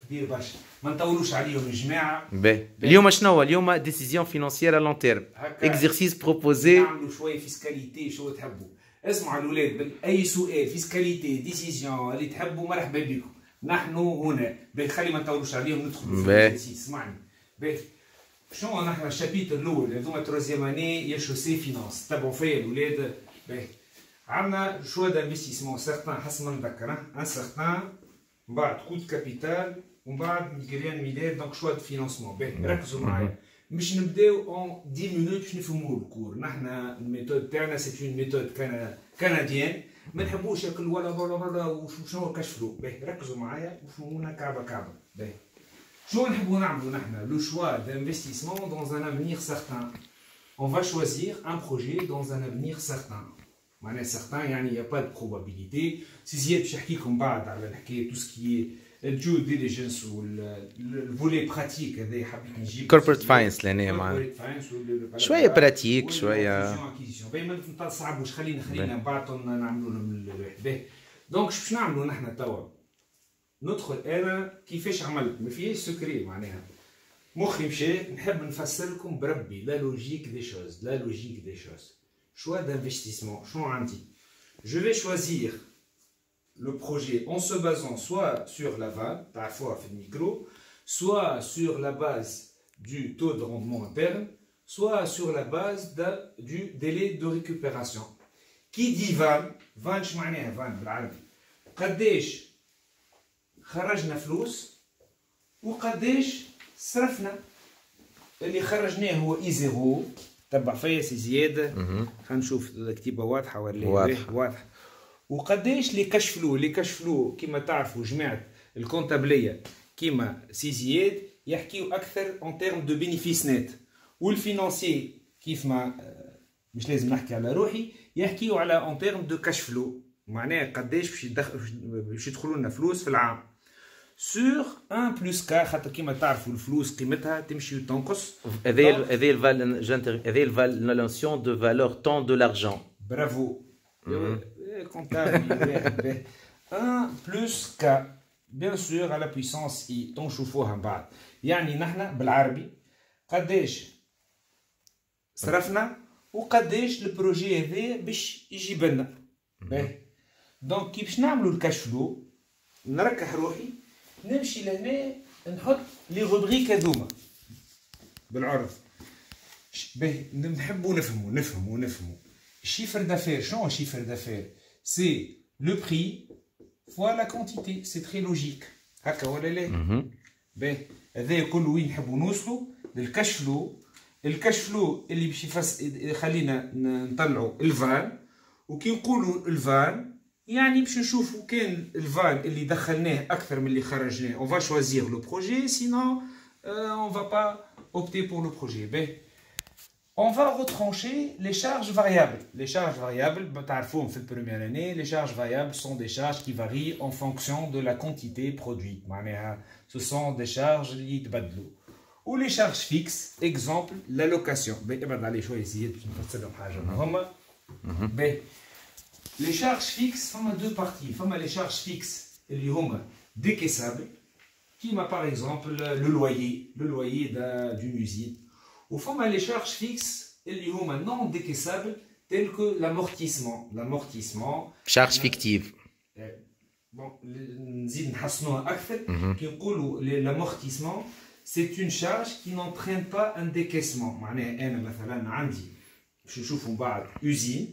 كبير برشا ما نطولوش عليهم الجماعه. اليوم شنو هو اليوم؟ ديسيزيون فينانسيير لون تيرم، اكزرسيس بروبوزي. نعملوا شويه فيسكاليتي شو تحبوا. اسمعوا الاولاد، اي سؤال فيسكاليتي ديسيزيون اللي تحبوا مرحبا بكم، نحن هنا. خلي ما نطولوش عليهم ندخلوا في التاسيس. اسمعني شنو نحن الشابيتر الاول هذوما تروزيام اني يا شوسي فينانس تبعوا فيا الاولاد. عندنا شوا دانفستيسمون سيغتان حسب ما نتذكر ان سيغتان، من بعد كود كابيتال ومن بعد ميغريان ميلاد. دونك شوا دو فينانسمون. ركزوا معايا باش نبداو اون 10 مينوت باش نفهموا الكور. نحن الميثود تاعنا سي اون ميثود كنديان، ما نحبوش ياكل ولا برا وشنو كشفلو. ركزوا معايا وفهمونا كعبه كعبه. شنو نحبوا نعملوا نحن؟ لو شوا d'investissement dans un avenir certain. On va choisir un projet dans un avenir certain. معناها certain يعني y a pas de probabilité. سي زياد باش نحكي لكم بعد على الحكايه تو سكي الجو ديليجنس والفولي براتيك. هذا حبيت نجيب كوربريت فاينانس لهنا معناها شويه براتيك شويه. ما نتصعبوش، خلينا بعد نعملوا لهم الواحد. دونك باش نعملوا نحن توا ندخل انا كيفاش عملت، ما فيهاش سكري معناها مخي مشى نحب نفسر لكم بربي لا لوجيك دي شوز. لا لوجيك دي شوز choix d'investissement. شنو عندي؟ je vais choisir le projet en se basant soit sur l'aval تعرفوها في الميكرو، soit sur la base du taux de rendement interne, soit sur la base du délai de récupération. qui dit van شو معناها van بالعربي؟ قداش خرجنا فلوس وقداش صرفنا. اللي خرجناه هو اي زيرو. تبع فيا سي زياده. خلينا نشوف الكتيبه واضحه ولا واضحه. وقداش اللي كشفلو كيما تعرفوا جماعه الكونتابليه كيما سي زياد يحكيو اكثر اون تيرم دو بينيفيس نت. والفينانسي كيف ما مش لازم نحكي على روحي يحكيو على اون تيرم دو كاشفلو، معناها قداش باش يدخلوا لنا فلوس في العام. sur 1 plus k خاطر كيما تعرفوا الفلوس قيمتها تمشي وتنقص. هذه la notion de valeur temps de l'argent. برافو comptable. 1 plus k bien sûr على puissance i تنشوفوها من بعد. يعني نحن بالعربي قداش صرفنا وقداش البروجي هذا باش يجيب لنا. دونك كي باش نعملوا الكاش فلو نركح روحي نمشي لهنا نحط لي روبريك هذوما بالعرض. نحبوا نفهموا الشيفر دافير. شنو الشيفر دافير؟ سي لو بري فوا لا كونتيتي. سي تري لوجيك هكا ولا لا؟ هذا كل وين نحبوا نوصلوا للكاش فلو. الكاش فلو اللي باش يخلينا نطلعوا الفان. وكي نقولوا الفان يعني باش نشوفوا كان الفان اللي دخلناه اكثر من اللي خرجناه اون فا شوازير لو بروجي سينون اون فا با اوبتي بور لو بروجي. On va retrancher les charges variables. Les charges variables, تعرفوهم في البريمير اني. Les charges variables sont des charges qui varient en fonction de la quantité produite. معناها ce sont des charges اللي يتبدلوا. و les charges fixes, exemple l'allocation. ابعد عليه شويه زياد باش نفسر لهم حاجه هما. Les charges fixes, il y a deux parties. Il y a les charges fixes qui sont décaissables, qui par exemple le loyer d'une usine. Ou il y a les charges fixes qui sont non décaissables, telles que l'amortissement. Charge fictive. Bon, l'amortissement, c'est une charge qui n'entraîne pas un décaissement. Je vais usine.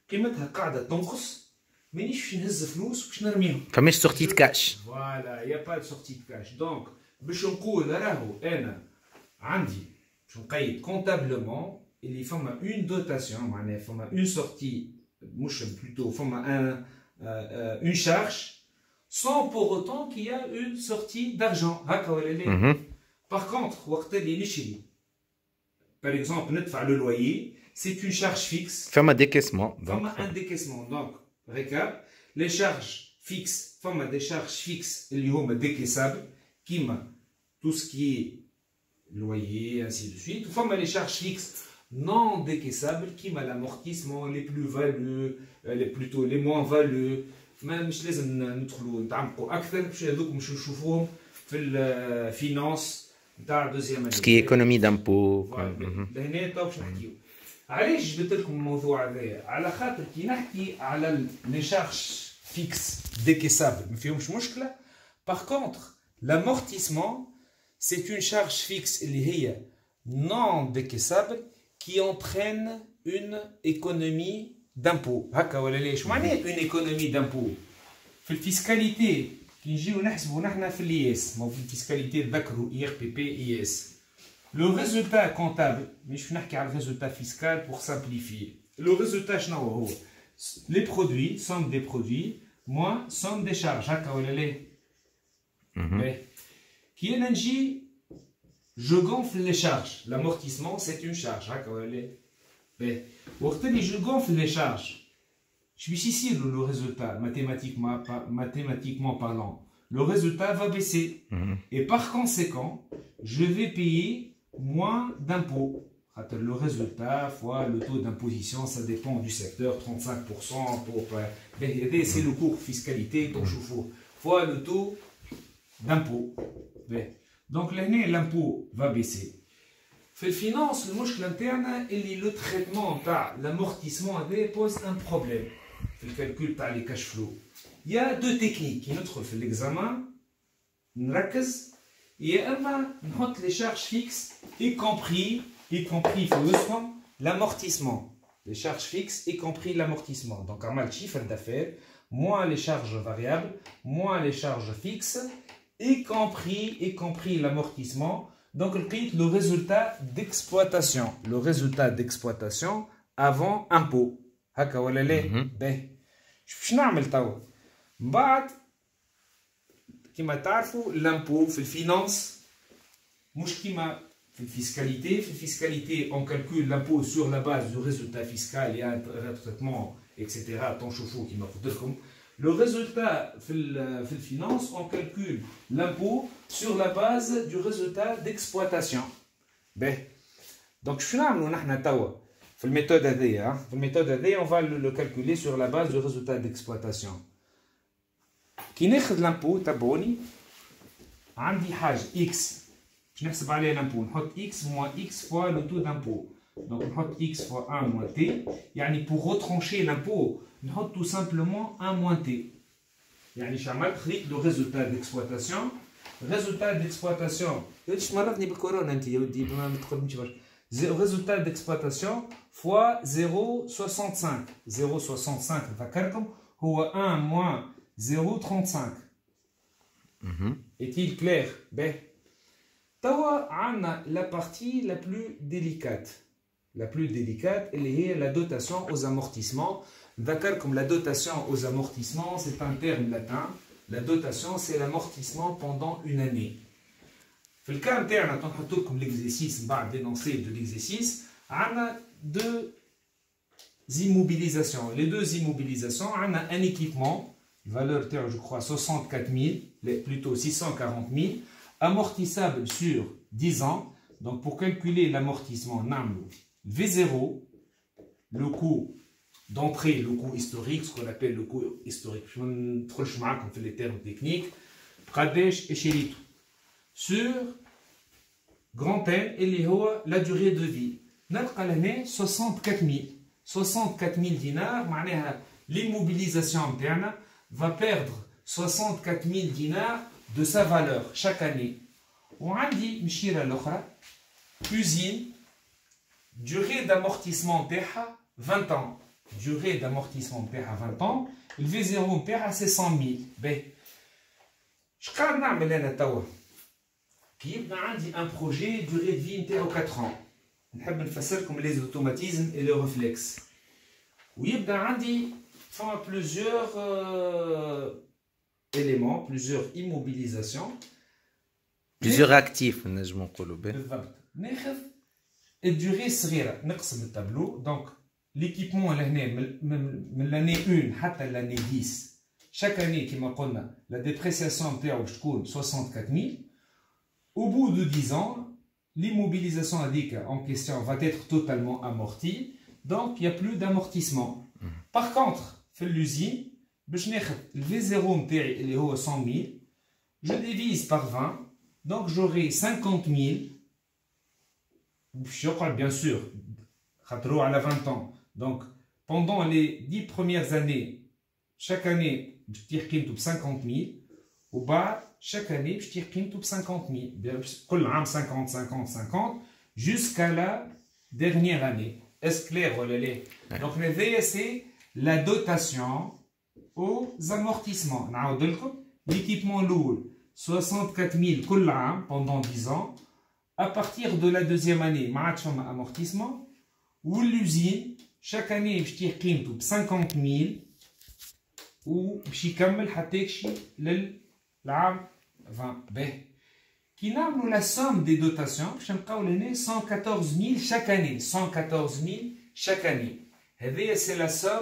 قيمتها قاعده تنقص مانيش باش نهز فلوس باش نرميهم. فماش سورتي كاش. فوالا يا با سورتي كاش. دونك باش نقول راهو انا عندي باش نقيد كونتابلمون اللي فما اون دوتاسيون معناها فما اون سورتي مش بلوتو فما اون شارج sans pour autant qu'il y a une sortie d'argent. هكا ولا لا؟ باغ كونتر وقت اللي نشري par exemple ندفع لو لويي c'est une charge fixe. Femme à décaissement. Femme à un décaissement. Donc, récap, les charges fixes, femme à des charges fixes, ils sont décaissables, qui tout ce qui est loyer, ainsi de suite. Femme à les charges fixes non décaissables, qui l'amortissement, les plus-values, plutôt les moins-values. Même je les نتعمقوا أكثر باش هذوك باش نشوفوهم في الفينانس نتاع دوزيام اني سكي ايكونومي دامبو. لهنا تو باش نحكيو. علاش جبت لكم الموضوع هذايا؟ على خاطر كي نحكي على لي شارج فيكس décaissables ما فيهمش مشكله. باغ كونتر l'amortissement c'est une charge fixe اللي هي non décaissable qui entraîne une économie d'impôt. هكا ولا ليش؟ معناها une économie d'impôt في الفيسكاليتي كي نجيو نحسبوا نحنا في الإياس، ما في الفيسكاليتي ذكروا إي ار بي بي إياس. لو ريزولتا كونتابل مش نحكي على الريزولتا فيسكال بور سامبليفي. لو ريزولتا شنو هو؟ لي برودوي سوم دي برودوي موان سوم دي شارج. هكا ولا لا؟ كي انا نجي جو gonfle لي شارج، l'amortissement c'est une charge. هكا ولا لا؟ وقت اللي جو gonfle لي شارج je vais ici le résultat, mathématiquement parlant, le résultat va baisser. Et par conséquent, je vais payer moins d'impôts. Le résultat fois le taux d'imposition, ça dépend du secteur, 35% pour... C'est le cours fiscalité, ton chauffe-eau, fois le taux d'impôt. Donc l'impôt va baisser. في الفينانس المشكلة نتاعنا اللي لو تريتمون تاع l'amortissement هذا pose un problème في الكالكول تاع لي كاش فلو. يا دو تكنيك كي ندخل في الاكزامان نركز، يا اما نحط لي شارج فيكس اي كومبري في وسطهم l'amortissement. Les charges fixes y compris l'amortissement. Donc عملت chiffre d'affaires moins les charges variables moins les charges fixes y compris l'amortissement. Donc, le résultat d'exploitation. Le résultat d'exploitation avant impôt. هكا ولا لا؟ باهي. شوف شنو نعمل توا؟ من بعد كيما تعرفوا l'impôt في الفينانس مش كيما في الفيسكاليتي. في الفيسكاليتي on calcule l'impôt sur la base du résultat fiscal. Il y a un traitement, etc. تنشوفوا كيما قلت لكم. Le résultat في الفينانس on calcule l'impôt sur la base du résultat d'exploitation. باهي. Donc شنو نعملوا نحنا توا في الميثود هذيا؟ في الميثود هذيا on va le calculer sur la base du résultat d'exploitation. كي ناخذ لامبو تبعوني عندي حاجه x باش نحسب عليه لامبو، نحط x moins x fois le taux d'impôt. Donc نحط x fois 1 moins t. يعني pour retrancher l'impôt نحط tout simplement 1 moins t. يعني اش عملت؟ خليت لو résultat d'exploitation. résultat d'exploitation ايش مرضني بالكورونا انت يا ودي ما تقولنيش برشا. résultat d'exploitation fois 0,65. 0,65 نفكركم هو 1 moins 0,35. Est-il clair? Ben. Tawa عندنا la partie la plus délicate. La plus délicate, elle est la dotation aux amortissements. D'accord, comme la dotation aux amortissements, c'est un terme latin. La dotation, c'est l'amortissement pendant une année. في الكام تاعنا تنحط لكم l'exercice بعد l'énoncé de l'exercice. عندنا deux immobilisations. Les deux immobilisations, عندنا un équipement, valeur terre, je crois 64 000, plutôt 640 000, amortissable sur 10 ans. Donc pour calculer l'amortissement, V0, le coût d'entrée, le coût historique, ce qu'on appelle le coût historique. Je ne sais pas comme fait les termes techniques. Pradesh et Chérito. Sur grand N, et la durée de vie. نلقى l'année 64 000. 64 000 dinars, l'immobilisation interne va perdre 64 000 dinars de sa valeur chaque année. On a dit, Mishira l'autre, usine, durée d'amortissement PH 20 ans. Durée d'amortissement PH 20 ans, le V0 PH c'est 100 000. Ben, je vais نعمل أنا توا. كي يبقى عندي un projet durée de vie نتاعو 4 ans. نحب نفسركم les automatismes et les réflexes. ويبدا عندي plusieurs éléments, plusieurs immobilisations. Plusieurs actifs, نجم نقولوا به. بالضبط. ناخذ الدوري صغيره، نقسم التابلو. دونك ليكيبمون لهنا من l'année 1 حتى l'année 10. chaque année كما قلنا la dépréciation نتاعو باش تكون 64 000. Au bout de 10 ans, l'immobilisation en question va être totalement amortie. Donc, il n'y a plus d'amortissement. Par contre, في l'usine, باش ناخذ le V0 نتاعي اللي هو 100 000, je divise par 20, donc j'aurai 50 000. Bien sûr, à la 20 ans. Donc, pendant les 10 premières années, chaque année, je tire 50 000. Ou bas, chaque année, je tire 50 000. Kol an 50, 50, 50, jusqu'à la dernière année. Est-ce clair ou les? Donc, c'est la dotation aux amortissements. L'équipement lourd, 64 000 kol an pendant 10 ans. À partir de la deuxième année, amortissement. Ou l'usine, chaque année, je tire 50 000. Ou je كمل حتى يكشي للعام 20 ب كي نعملوا la somme des dotations باش نلقاو لهنا 114 000 chaque année 114 000 chaque année هذه c'est la somme